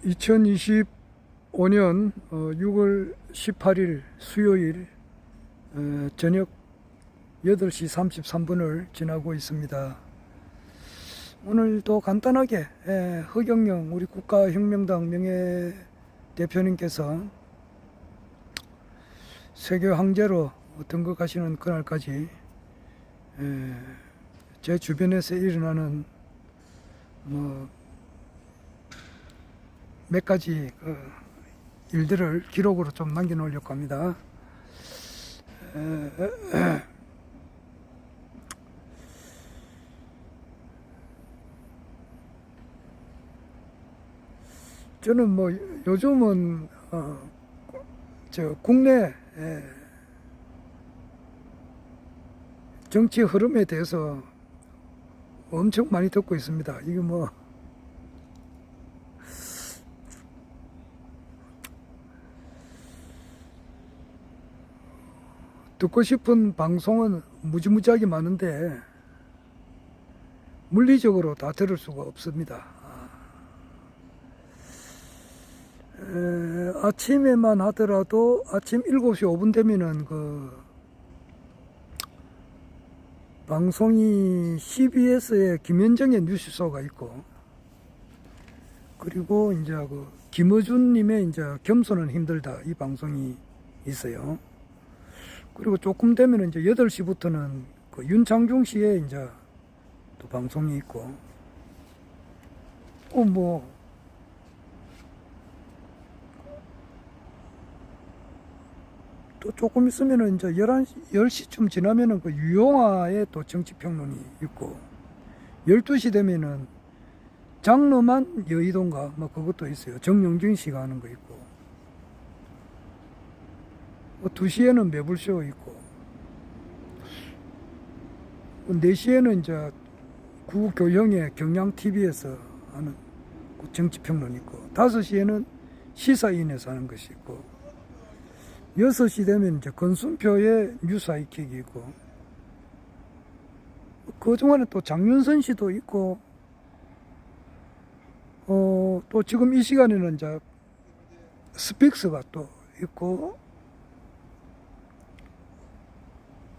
2025년 6월 18일 수요일 저녁 8시 33분을 지나고 있습니다. 오늘도 간단하게 허경영 우리 국가혁명당 명예대표님께서 세계 황제로 등극하시는 그날까지 제 주변에서 일어나는 몇 가지 일들을 기록으로 좀 남겨놓으려고 합니다. 저는 요즘은 국내 정치 흐름에 대해서 엄청 많이 듣고 있습니다. 이게 듣고 싶은 방송은 무지무지하게 많은데 물리적으로 다 들을 수가 없습니다. 아침에만 하더라도 아침 7시 5분 되면은 방송이 CBS의 김현정의 뉴스쇼가 있고, 그리고 이제 김어준님의 이제 겸손은 힘들다 이 방송이 있어요. 그리고 조금 되면 이제 8시부터는 윤창중 씨의 이제 또 방송이 있고, 또 조금 있으면은 이제 10시쯤 지나면은 유영아의 또 정치평론이 있고, 12시 되면은 장르만 여의도인가 그것도 있어요. 정영진 씨가 하는 거 있고, 2시에는 매불쇼 있고, 4시에는 이제 구교형의 경향TV에서 하는 정치평론 있고, 5시에는 시사인에서 하는 것이 있고, 6시 되면 이제 건순표의 뉴스 아이킥이 있고, 그 중간에 또 장윤선 씨도 있고, 또 지금 이 시간에는 이제 스픽스가 또 있고,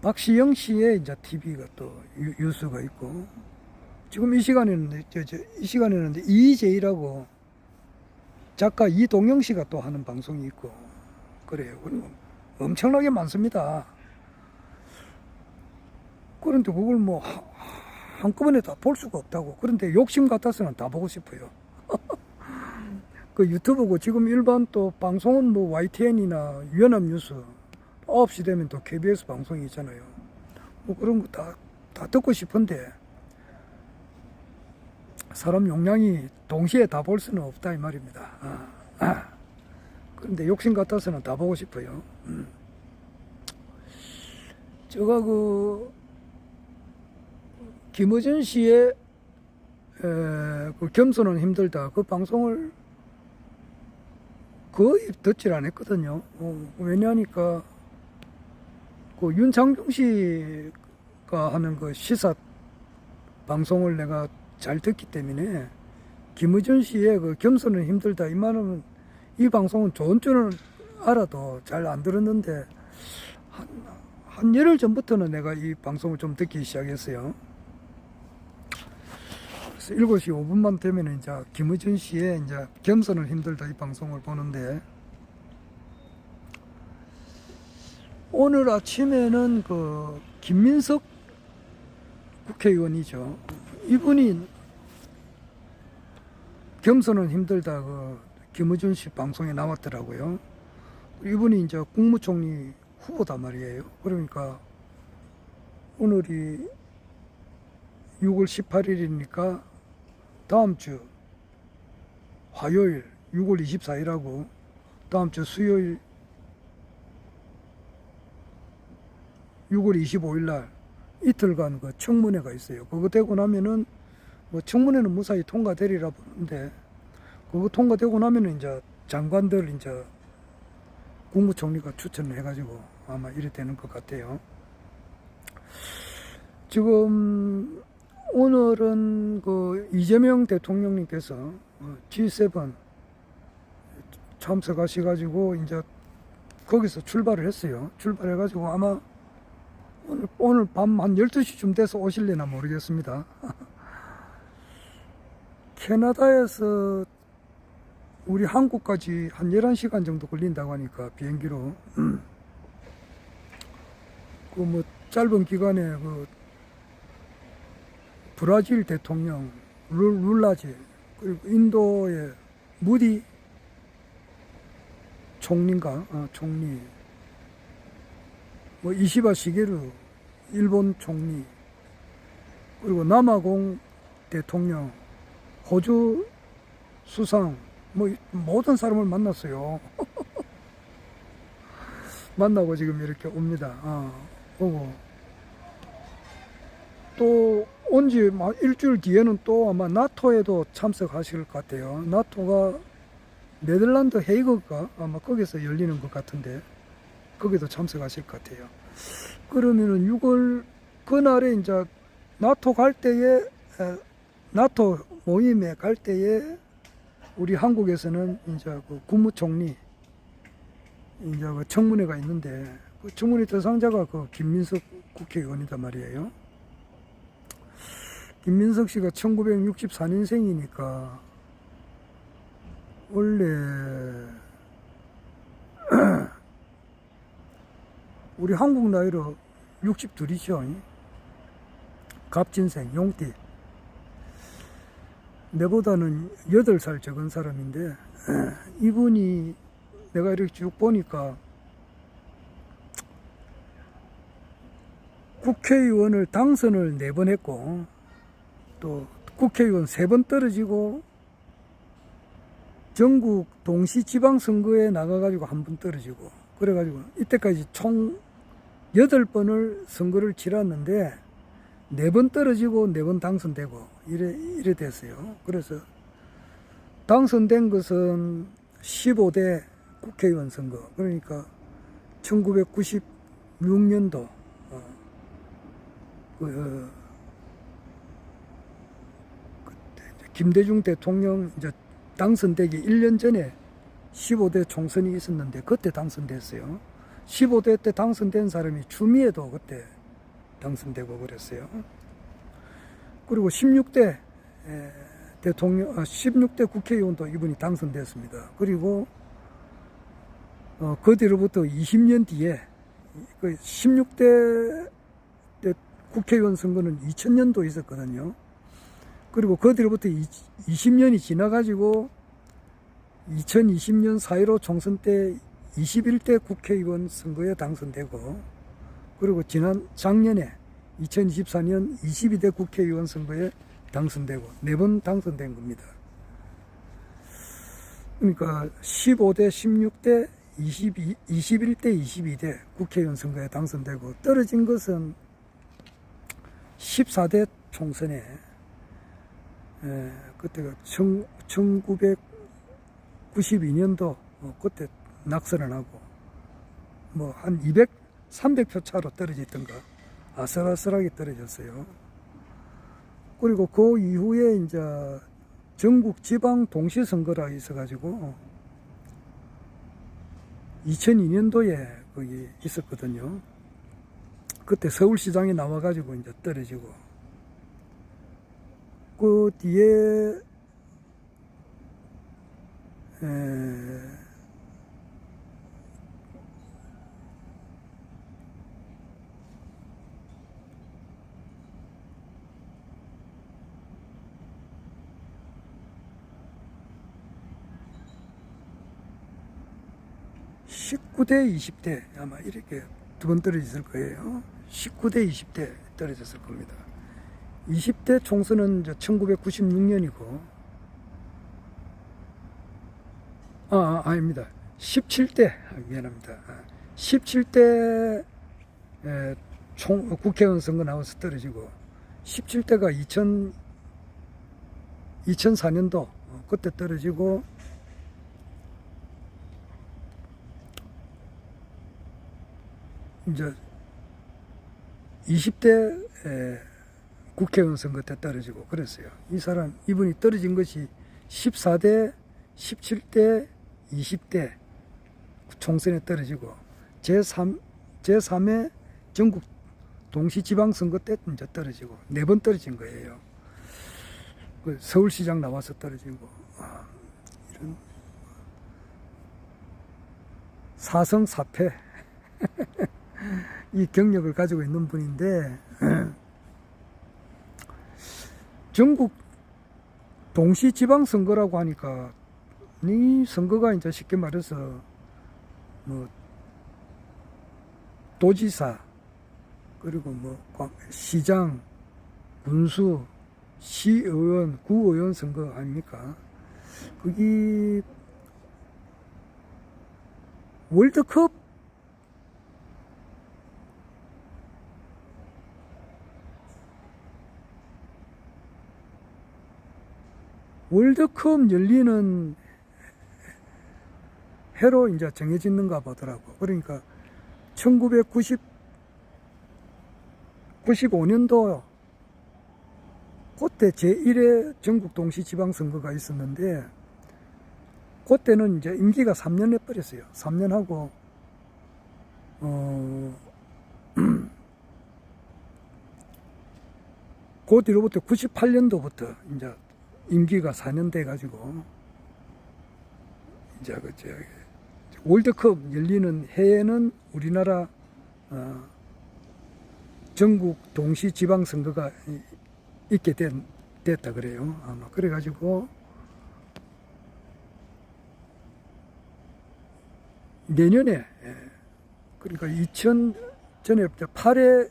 박시영 씨의 이제 TV가 또 뉴스가 있고, 지금 이 시간에는 이재희라고 작가 이동영 씨가 또 하는 방송이 있고 그래요. 그리고 엄청나게 많습니다. 그런데 그걸 한꺼번에 다 볼 수가 없다고. 그런데 욕심 같아서는 다 보고 싶어요. 그 유튜브고, 지금 일반 또 방송은 YTN이나 연합뉴스 9시 되면 또 KBS 방송이 있잖아요. 그런 거 다 듣고 싶은데 사람 용량이 동시에 다 볼 수는 없다 이 말입니다. 그런데 욕심 같아서는 다 보고 싶어요. 제가 김어준 씨의 겸손은 힘들다 그 방송을 거의 듣질 않았거든요. 왜냐하니까 윤창중 씨가 하는 시사 방송을 내가 잘 듣기 때문에 김어준 씨의 겸손은 힘들다 이 말은, 이 방송은 좋은 줄은 알아도 잘 안 들었는데 한 열흘 전부터는 내가 이 방송을 좀 듣기 시작했어요. 그래서 7시 5분만 되면 이제 김어준 씨의 이제 겸손은 힘들다 이 방송을 보는데, 오늘 아침에는 김민석 국회의원이죠. 이분이 겸손은 힘들다 김어준 씨 방송에 나왔더라고요. 이분이 이제 국무총리 후보다 말이에요. 그러니까 오늘이 6월 18일이니까 다음 주 화요일 6월 24일하고 다음 주 수요일 6월 25일 날 이틀간 청문회가 있어요. 그거 되고 나면은 청문회는 무사히 통과되리라 보는데, 그거 통과되고 나면은 이제 장관들 이제 국무총리가 추천을 해가지고 아마 이래 되는 것 같아요. 지금 오늘은 이재명 대통령님께서 G7 참석하셔가지고 이제 거기서 출발을 했어요. 출발해가지고 아마 오늘 밤 한 12시쯤 돼서 오실려나 모르겠습니다. 캐나다에서 우리 한국까지 한 11시간 정도 걸린다고 하니까 비행기로 그 뭐 짧은 기간에 그 브라질 대통령 룰라지, 그리고 인도의 무디 총리인가? 총리, 뭐 이시바 시게루 일본 총리, 그리고 남아공 대통령, 호주 수상, 뭐 모든 사람을 만났어요. 만나고 지금 이렇게 옵니다. 오고 또 온지 일주일 뒤에는 또 아마 나토에도 참석하실 것 같아요. 나토가 네덜란드 헤이그가 아마 거기서 열리는 것 같은데 거기도 참석하실 것 같아요. 그러면은 6월 그날에 이제 나토 갈 때에 나토 모임에 갈 때에 우리 한국에서는 이제 그 국무총리 이제 그 청문회가 있는데 그 청문회 대상자가 그 김민석 국회의원이단 말이에요. 김민석 씨가 1964년생이니까 원래 우리 한국 나이로 62이죠. 갑진생, 용띠. 내보다는 8살 적은 사람인데 이분이 내가 이렇게 쭉 보니까 국회의원을 당선을 4번 했고 또 국회의원 3번 떨어지고 전국 동시지방선거에 나가가지고 1번 떨어지고 그래가지고 이때까지 총 8번을 선거를 치렀는데 4번 떨어지고 4번 당선되고 이래 됐어요. 그래서 당선된 것은 15대 국회의원 선거, 그러니까 1996년도 김대중 대통령 이제 당선되기 1년 전에 15대 총선이 있었는데 그때 당선됐어요. 15대 때 당선된 사람이 추미애도 그때 당선되고 그랬어요. 그리고 16대 대통령, 16대 국회의원도 이분이 당선됐습니다. 그리고 그 뒤로부터 20년 뒤에 그 16대 국회의원 선거는 2000년도 있었거든요. 그리고 그 뒤로부터 20년이 지나가지고 2020년 4.15 총선 때 21대 국회의원 선거에 당선되고 그리고 작년에 2024년 22대 국회의원 선거에 당선되고 4번 당선된 겁니다. 그러니까 15대, 16대, 21대, 22대 국회의원 선거에 당선되고 떨어진 것은 14대 총선에 그때가 1992년도 그때 낙선을 하고 뭐 한 300표 차로 떨어졌던가 아슬아슬하게 떨어졌어요. 그리고 그 이후에 이제 전국 지방 동시선거라 있어가지고 2002년도에 거기 있었거든요. 그때 서울시장에 나와가지고 이제 떨어지고 그 뒤에 19대, 20대 아마 이렇게 2번 떨어졌을 거예요. 19대, 20대 떨어졌을 겁니다. 20대 총선은 1996년이고 아닙니다. 17대 미안합니다. 17대 국회의원 선거 나와서 떨어지고 17대가 2004년도 그때 떨어지고 이제 20대 국회의원 선거 때 떨어지고 그랬어요. 이분이 떨어진 것이 14대, 17대, 20대 총선에 떨어지고 제3회 전국 동시지방선거 때 이제 떨어지고 4번 떨어진 거예요. 그 서울시장 나와서 떨어지고 이런 4성 4패 이 경력을 가지고 있는 분인데 전국 동시지방선거라고 하니까 이 선거가 이제 쉽게 말해서 뭐 도지사 그리고 뭐 시장, 군수, 시의원, 구의원 선거 아닙니까? 거기 월드컵 열리는 해로 이제 정해지는가 보더라고. 그러니까 1995년도 그때 제1회 전국 동시지방선거가 있었는데 그때는 이제 임기가 3년 해버렸어요. 3년 하고 그 뒤로부터 98년도부터 이제 임기가 4년 돼 가지고 이제 월드컵 열리는 해에는 우리나라 전국 동시지방선거가 있게 됐다 그래요. 아마 그래가지고 내년에 그러니까 2000전에 8회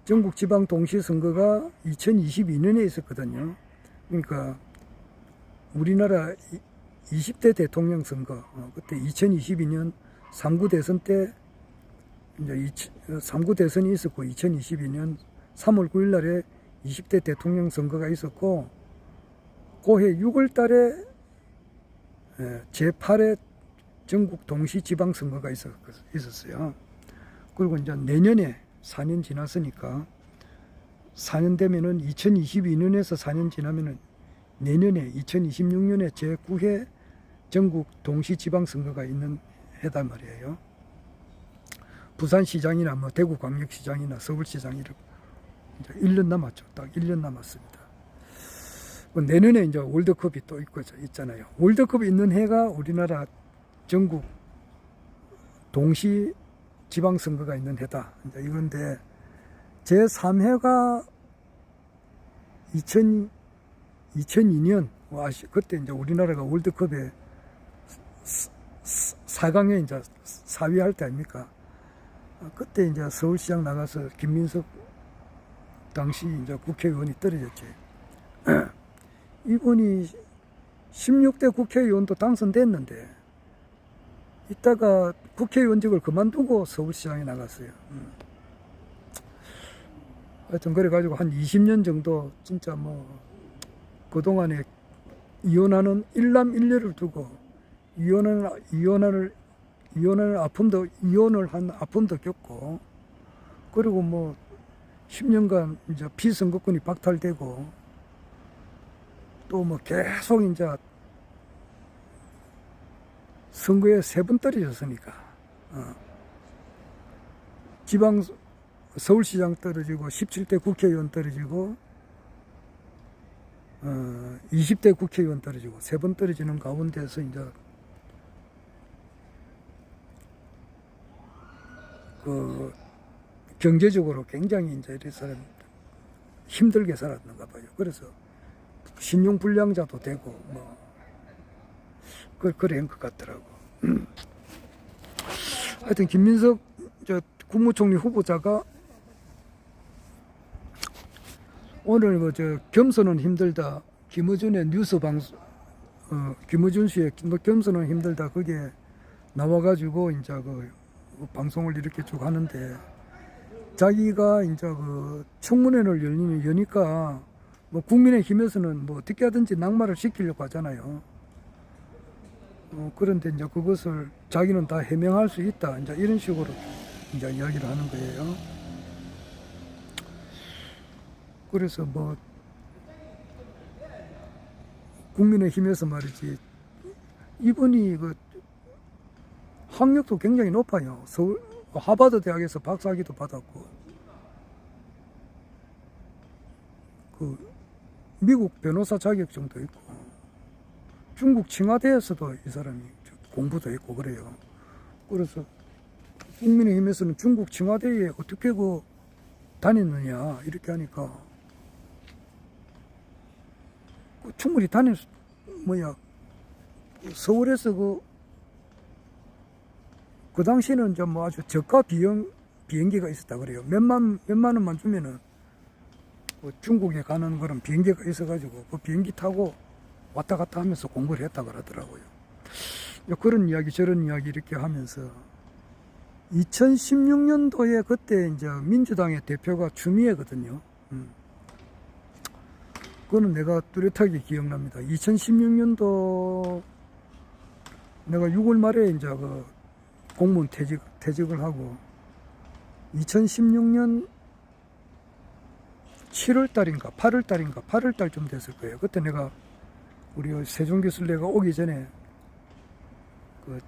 전국 지방 동시선거가 2022년에 있었거든요. 그러니까 우리나라 20대 대통령 선거 그때 2022년 3구 대선 때 이제 3구 대선이 있었고 2022년 3월 9일 날에 20대 대통령 선거가 있었고 그해 6월 달에 제8회 전국 동시지방선거가 있었어요. 그리고 이제 내년에 4년 지났으니까 4년 되면은 2022년에서 4년 지나면은 내년에 2026년에 제9회 전국 동시지방선거가 있는 해단 말이에요. 부산시장이나 뭐 대구광역시장이나 서울시장 이렇게 이제 1년 남았죠. 딱 1년 남았습니다. 내년에 이제 월드컵이 또 있잖아요. 월드컵이 있는 해가 우리나라 전국 동시 지방선거가 있는 해다. 이제 이건데 제3회가 2002년 그때 이제 우리나라가 월드컵에 4강에 이제 4위 할 때 아닙니까? 그때 이제 서울시장 나가서 김민석 당시 이제 국회의원이 떨어졌지. 이분이 16대 국회의원도 당선됐는데 이따가 국회의원직을 그만두고 서울시장에 나갔어요. 하여튼 그래가지고 한 20년 정도 진짜 뭐 그동안에 이혼하는 일남일녀를 두고 이혼을 한 아픔도 겪고 그리고 뭐 10년간 이제 피선거권이 박탈되고 또 뭐 계속 이제 선거에 3번 떨어졌으니까 지방 서울시장 떨어지고 17대 국회의원 떨어지고 20대 국회의원 떨어지고 3번 떨어지는 가운데서 이제 그 경제적으로 굉장히 이제 이래서 힘들게 살았는가 봐요. 그래서 신용불량자도 되고 뭐 그런 것 같더라고. 하여튼 김민석 국무총리 후보자가 오늘 뭐 겸손은 힘들다 김어준의 뉴스 방송 김어준 씨의 겸손은 힘들다 거기에 나와가지고 이제 그 방송을 이렇게 쭉 하는데 자기가 이제 그 청문회를 여니까 뭐 국민의힘에서는 뭐 어떻게 하든지 낙마를 시키려고 하잖아요. 그런데 이제 그것을 자기는 다 해명할 수 있다. 이제 이런 식으로 이제 이야기를 하는 거예요. 그래서 뭐 국민의힘에서 말이지 이분이 그 학력도 굉장히 높아요. 서울 하버드 대학에서 박사학위도 받았고, 그 미국 변호사 자격증도 있고, 중국 칭화대에서도 이 사람이 공부도 했고 그래요. 그래서 국민의힘에서는 중국 칭화대에 어떻게 그 다녔느냐 이렇게 하니까 충분히 서울에서 그 당시에는 좀 뭐 아주 저가 비행기가 있었다 그래요. 몇만 원만 주면은 중국에 가는 그런 비행기가 있어가지고 그 비행기 타고 왔다 갔다 하면서 공부를 했다 그러더라고요. 그런 이야기 저런 이야기 이렇게 하면서 2016년도에 그때 이제 민주당의 대표가 추미애거든요. 그거는 내가 뚜렷하게 기억납니다. 2016년도 내가 6월 말에 이제 그 공무원 퇴직을 하고 2016년 7월 달인가 8월 달인가 8월 달쯤 됐을 거예요. 그때 내가 우리 세종교수내가 오기 전에 그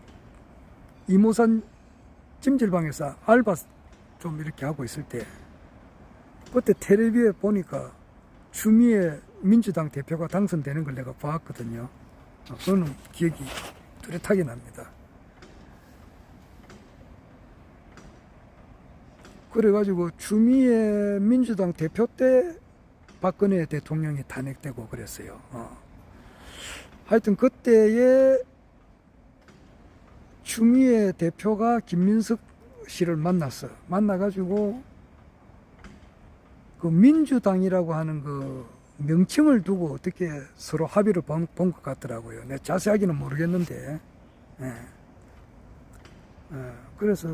이모산 찜질방에서 알바 좀 이렇게 하고 있을 때 그때 텔레비에 보니까 추미애 민주당 대표가 당선되는 걸 내가 봤거든요. 그거는 기억이 뚜렷하게 납니다. 그래가지고 추미애 민주당 대표 때 박근혜 대통령이 탄핵되고 그랬어요. 하여튼 그때에 추미애 대표가 김민석 씨를 만나가지고 그 민주당이라고 하는 그 명칭을 두고 어떻게 서로 합의를 본 것 같더라고요. 내가 자세하게는 모르겠는데, 그래서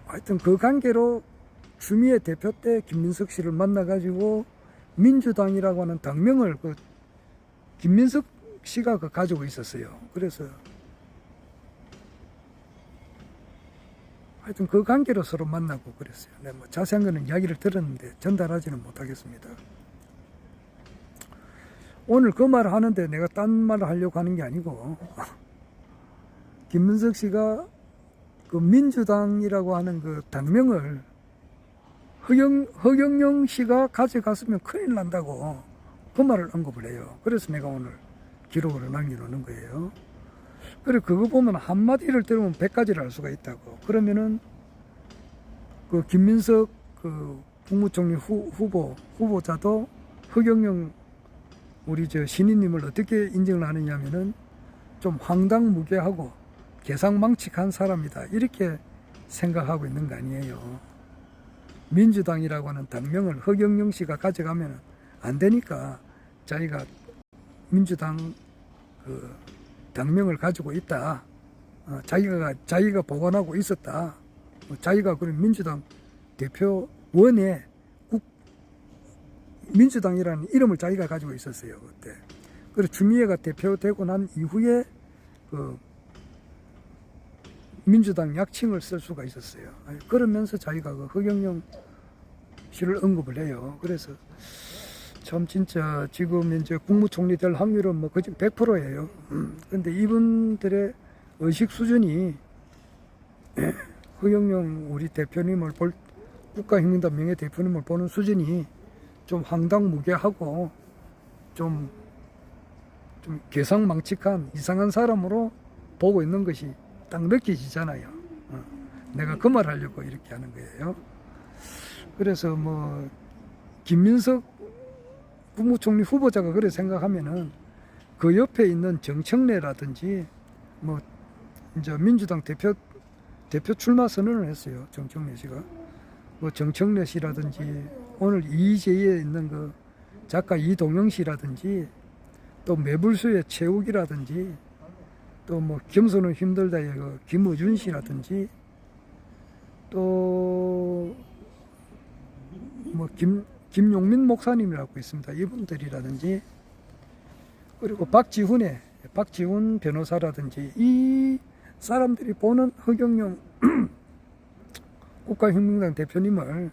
하여튼 그 관계로 추미애 대표 때 김민석 씨를 만나가지고 민주당이라고 하는 당명을 그 김민석 씨가 가지고 있었어요. 그래서 하여튼 그 관계로 서로 만나고 그랬어요. 네, 뭐 자세한 거는 이야기를 들었는데 전달하지는 못하겠습니다. 오늘 그 말을 하는데 내가 딴 말을 하려고 하는 게 아니고 김민석 씨가 그 민주당이라고 하는 그 당명을 허경영 씨가 가져갔으면 큰일 난다고 그 말을 언급을 해요. 그래서 내가 오늘 기록으로 남겨놓는 거예요. 그래 그거 보면 한마디를 들으면 100가지를 알 수가 있다고. 그러면은 그 김민석 그 국무총리 후보자도 허경영 우리 저 신인님을 어떻게 인정을 하느냐면은 좀 황당무계하고 계상망측한 사람이다 이렇게 생각하고 있는 거 아니에요. 민주당이라고 하는 당명을 허경영 씨가 가져가면 안 되니까 자기가 민주당 그 당명을 가지고 있다. 자기가 보관하고 있었다. 자기가 그런 민주당 대표원에 민주당이라는 이름을 자기가 가지고 있었어요. 그때. 그래서 추미애가 대표되고 난 이후에 그 민주당 약칭을 쓸 수가 있었어요. 그러면서 자기가 그 허경영 씨를 언급을 해요. 그래서 참 진짜 지금 이제 국무총리 될 확률은 뭐 거의 100%예요. 근데 이분들의 의식 수준이 허경영 우리 대표님을 국가혁명당 명예대표님을 보는 수준이 좀 황당무계하고 좀 계상망측한 이상한 사람으로 보고 있는 것이 딱 느껴지잖아요. 내가 그 말 하려고 이렇게 하는 거예요. 그래서 뭐 김민석 국무총리 후보자가 그래 생각하면은 그 옆에 있는 정청래라든지 뭐 이제 민주당 대표 출마 선언을 했어요. 정청래 씨가. 뭐 정청래 씨라든지 오늘 이재희에 있는 그 작가 이동영 씨라든지 또 매불수의 최욱이라든지 또 뭐 겸손은 힘들다의 그 김어준 씨라든지 또 뭐 김용민 목사님이라고 있습니다. 이분들이라든지 그리고 박지훈 변호사라든지 이 사람들이 보는 허경영 국가혁명당 대표님을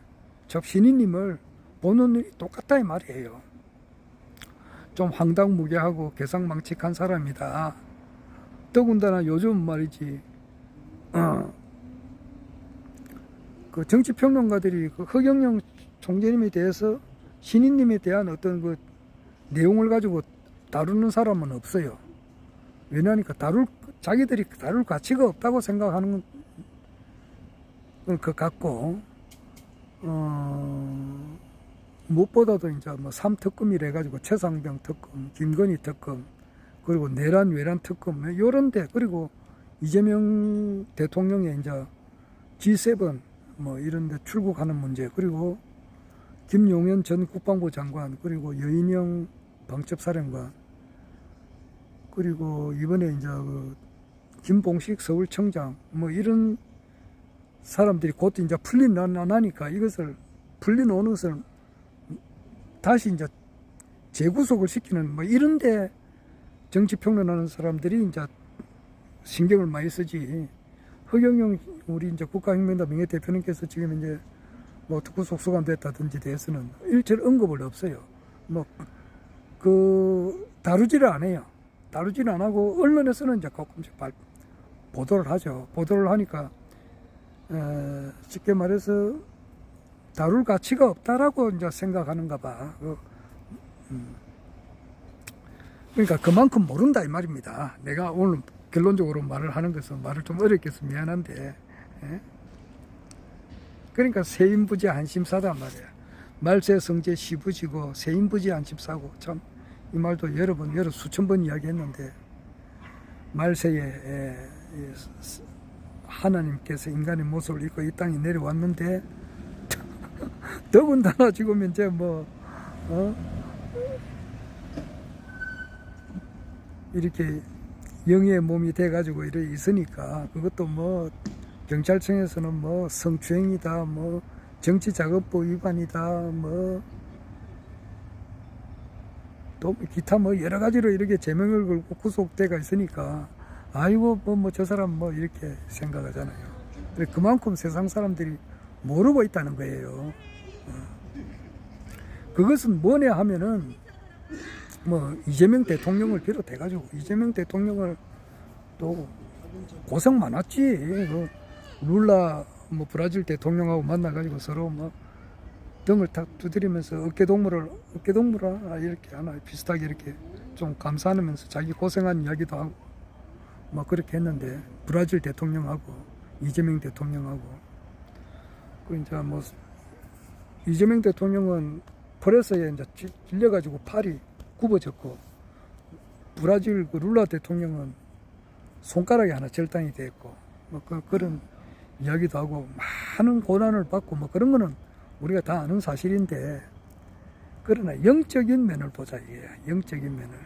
신인님을 보는 눈이 똑같다 이 말이에요. 좀 황당무계하고 개상망측한 사람이다. 더군다나 요즘 말이지, 그 정치평론가들이 그 허경영 총재님에 대해서 신인님에 대한 어떤 그 내용을 가지고 다루는 사람은 없어요. 왜냐하니까 자기들이 다룰 가치가 없다고 생각하는 것 같고, 무엇보다도 이제 뭐 3특검이래 가지고 최상병 특검, 김건희 특검, 그리고 내란 외란 특검, 요런데, 그리고 이재명 대통령의 이제 G7 뭐 이런데 출국하는 문제, 그리고 김용현 전 국방부 장관, 그리고 여인영 방첩사령관, 그리고 이번에 이제 그 김봉식 서울청장, 뭐 이런 사람들이 곧 이제 풀려나니까 이것을 풀려놓는 것을 다시 이제 재구속을 시키는 뭐 이런데 정치평론하는 사람들이 이제 신경을 많이 쓰지. 허경영 우리 이제 국가혁명당 명예대표님께서 지금 이제 뭐 구속 수감됐다든지 대해서는 일절 언급을 없어요. 뭐 그 다루지를 안 해요. 다루지는 안 하고 언론에서는 이제 가끔씩 보도를 하죠. 보도를 하니까 쉽게 말해서 다룰 가치가 없다라고 이제 생각하는가 봐. 그러니까 그만큼 모른다 이 말입니다. 내가 오늘 결론적으로 말을 하는 것은 말을 좀 어렵게 해서 미안한데, 예? 그러니까 세인부지 안심사다 말이야. 말세성제 시부지고 세인부지 안심사고, 참 이 말도 여러 수천 번 이야기했는데, 말세에 하나님께서 인간의 모습을 입고 이 땅에 내려왔는데 더군다나 지금 이제 뭐 이렇게 영의 몸이 돼가지고 이렇게 있으니까, 그것도 뭐 경찰청에서는 뭐 성추행이다, 뭐 정치자금법 위반이다, 뭐 또 기타 뭐 여러 가지로 이렇게 제명을 걸고 구속돼가 있으니까, 아이고 뭐 저 사람 뭐 이렇게 생각하잖아요. 그만큼 세상 사람들이 모르고 있다는 거예요. 그것은 뭐냐 하면은 뭐 이재명 대통령을 비롯해가지고, 이재명 대통령을 또 고생 많았지. 그 룰라 뭐 브라질 대통령하고 만나가지고 서로 뭐 등을 탁 두드리면서 어깨동무를 이렇게 하나 비슷하게 이렇게 좀 감싸면서 자기 고생한 이야기도 하고 뭐 그렇게 했는데, 브라질 대통령하고 이재명 대통령하고, 그 이제 뭐 이재명 대통령은 프레스에 이제 질려가지고 팔이 굽어졌고, 브라질 그 룰라 대통령은 손가락이 하나 절단이 됐고, 뭐 그런 이야기도 하고 많은 고난을 받고 뭐 그런 거는 우리가 다 아는 사실인데, 그러나 영적인 면을 보자 이게. 영적인 면을.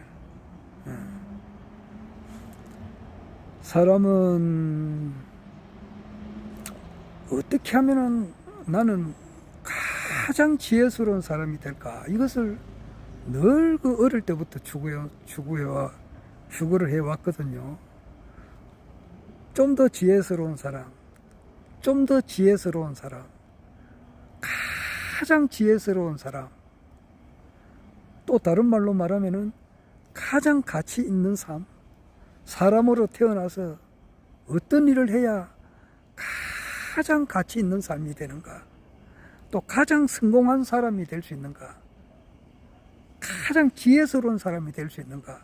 사람은 어떻게 하면은 나는 가장 지혜스러운 사람이 될까, 이것을 늘 그 어릴 때부터 추구를 해왔거든요. 좀 더 지혜스러운 사람, 좀 더 지혜스러운 사람, 가장 지혜스러운 사람, 또 다른 말로 말하면은 가장 가치 있는 삶, 사람으로 태어나서 어떤 일을 해야 가장 가치 있는 삶이 되는가, 또 가장 성공한 사람이 될 수 있는가, 가장 지혜스러운 사람이 될 수 있는가,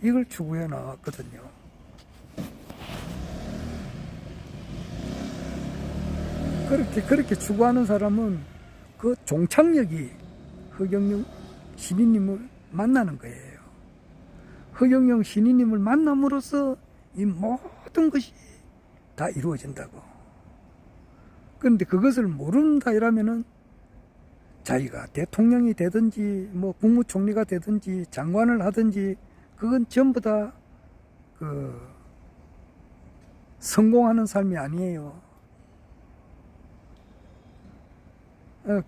이걸 추구해 나왔거든요. 그렇게 추구하는 사람은 그 종착역이 허경영 신인님을 만나는 거예요. 허경영 신인님을 만남으로써 이 모든 것이 다 이루어진다고. 그런데 그것을 모른다 이라면은 자기가 대통령이 되든지 뭐 국무총리가 되든지 장관을 하든지 그건 전부 다 그 성공하는 삶이 아니에요.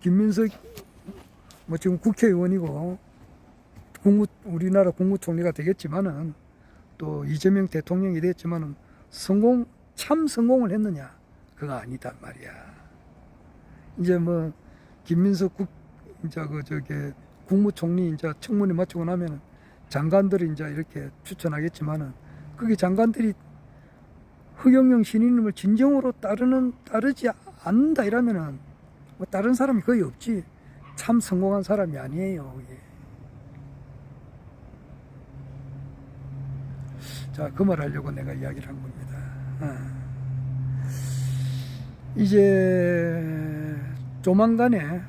김민석 뭐 지금 국회의원이고 우리나라 국무총리가 되겠지만은, 또 이재명 대통령이 됐지만은 참 성공을 했느냐, 그거 아니다 말이야. 이제 뭐 김민석 국무총리 이제 청문회 마치고 나면 장관들이 이제 이렇게 추천하겠지만은 그게 장관들이 허경영 신인님을 진정으로 따르지 않는다 이러면은 뭐 다른 사람이 거의 없지. 참 성공한 사람이 아니에요. 그게. 자, 그 말 하려고 내가 이야기를 한 겁니다. 이제 조만간에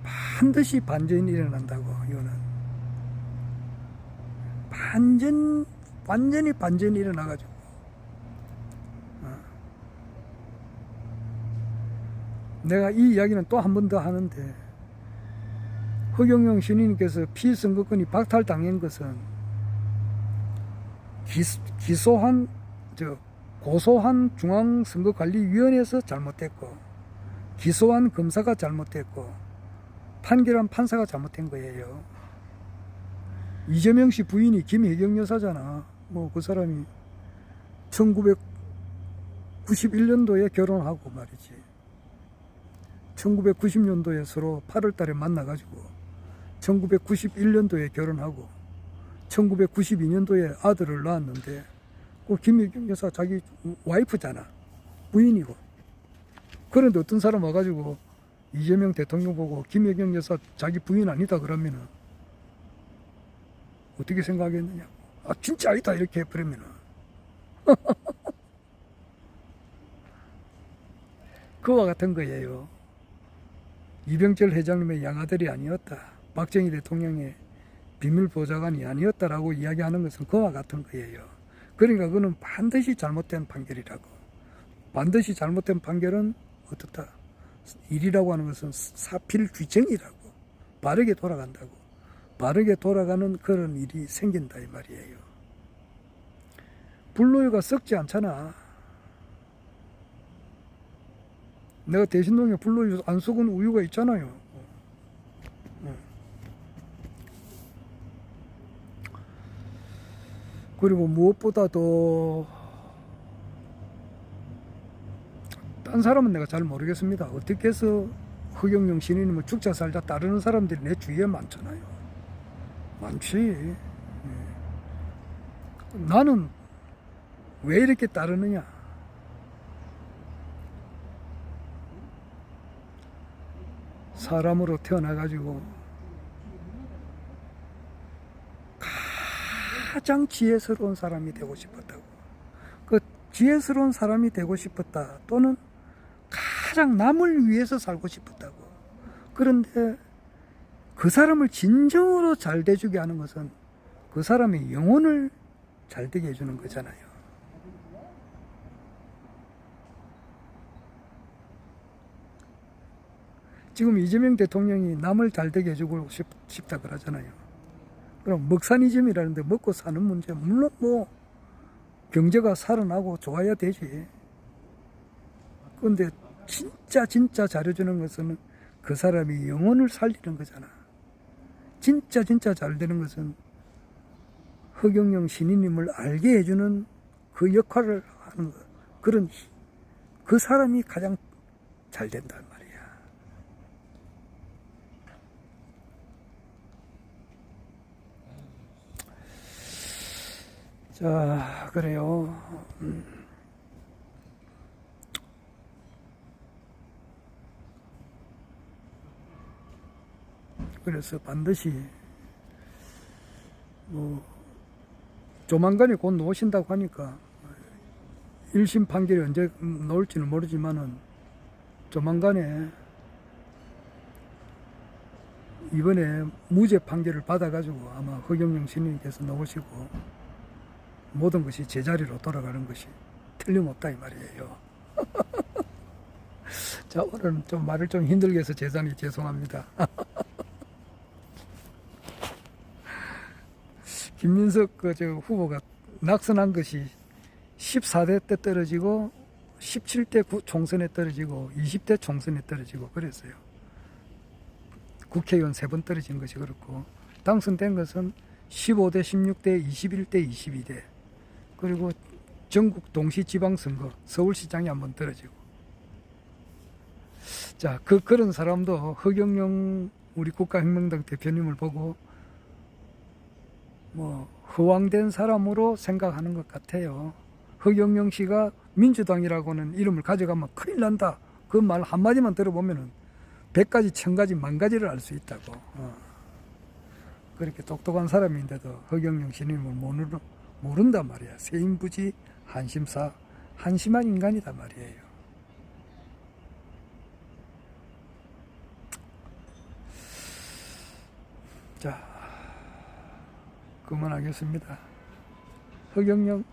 반드시 반전이 일어난다고. 이거는 완전히 반전이 일어나가지고 내가 이 이야기는 또 한 번 더 하는데, 허경영 신인님께서 피선거권이 박탈당한 것은 고소한 중앙선거관리위원회에서 잘못됐고, 기소한 검사가 잘못됐고, 판결한 판사가 잘못된 거예요. 이재명 씨 부인이 김혜경 여사잖아. 뭐 그 사람이 1991년도에 결혼하고 말이지. 1990년도에 서로 8월 달에 만나가지고 1991년도에 결혼하고 1992년도에 아들을 낳았는데, 그 김혜경 여사 자기 와이프잖아. 부인이고. 그런데 어떤 사람 와가지고 이재명 대통령 보고 김혜경 여사 자기 부인 아니다 그러면은 어떻게 생각했느냐고. 아, 진짜 아니다 이렇게 해버리면은 그와 같은 거예요. 이병철 회장님의 양아들이 아니었다, 박정희 대통령의 비밀보좌관이 아니었다라고 이야기하는 것은 그와 같은 거예요. 그러니까 그는 반드시 잘못된 판결이라고. 반드시 잘못된 판결은 어떻다? 일이라고 하는 것은 사필귀정이라고. 바르게 돌아간다고. 바르게 돌아가는 그런 일이 생긴다 이 말이에요. 불로유가 썩지 않잖아. 내가 대신동에 불로유 안 썩은 우유가 있잖아요. 그리고 무엇보다도 딴 사람은 내가 잘 모르겠습니다. 어떻게 해서 허경영 신인님을 죽자 살자 따르는 사람들이 내 주위에 많잖아요. 많지. 나는 왜 이렇게 따르느냐? 사람으로 태어나가지고 가장 지혜스러운 사람이 되고 싶었다고. 그 지혜스러운 사람이 되고 싶었다, 또는 가장 남을 위해서 살고 싶었다고. 그런데 그 사람을 진정으로 잘 돼주게 하는 것은 그 사람의 영혼을 잘 되게 해주는 거잖아요. 지금 이재명 대통령이 남을 잘 되게 해주고 싶다 그러잖아요. 그럼 먹사니즘이라는데 먹고 사는 문제, 물론 뭐 경제가 살아나고 좋아야 되지. 그런데 진짜 잘해주는 것은 그 사람이 영혼을 살리는 거잖아. 진짜 잘 되는 것은 허경영 신인님을 알게 해주는 그 역할을 하는 것. 그런 그 사람이 가장 잘 된단 말이야. 자, 그래요. 그래서 반드시 뭐 조만간에 곧 놓으신다고 하니까 1심 판결이 언제 나올지는 모르지만은 조만간에 이번에 무죄 판결을 받아가지고 아마 허경영 신인께서 나오시고 모든 것이 제자리로 돌아가는 것이 틀림없다 이 말이에요. 자, 오늘은 좀 말을 좀 힘들게 해서 대단히 죄송합니다. 김민석 후보가 낙선한 것이 14대 때 떨어지고 17대 총선에 떨어지고 20대 총선에 떨어지고 그랬어요. 국회의원 3번 떨어진 것이 그렇고, 당선된 것은 15대 16대 21대 22대, 그리고 전국 동시지방선거 서울시장이 한번 떨어지고. 자, 그런 사람도 허경영 우리 국가혁명당 대표님을 보고 뭐 허황된 사람으로 생각하는 것 같아요. 허경영 씨가 민주당이라고는 이름을 가져가면 큰일 난다. 그 말 한마디만 들어보면은 100가지, 1000가지, 10,000가지를 알 수 있다고. 그렇게 똑똑한 사람인데도 허경영 씨님을 모른단 말이야. 세인부지 한심사, 한심한 인간이다 말이에요. 자, 그만하겠습니다. 허경영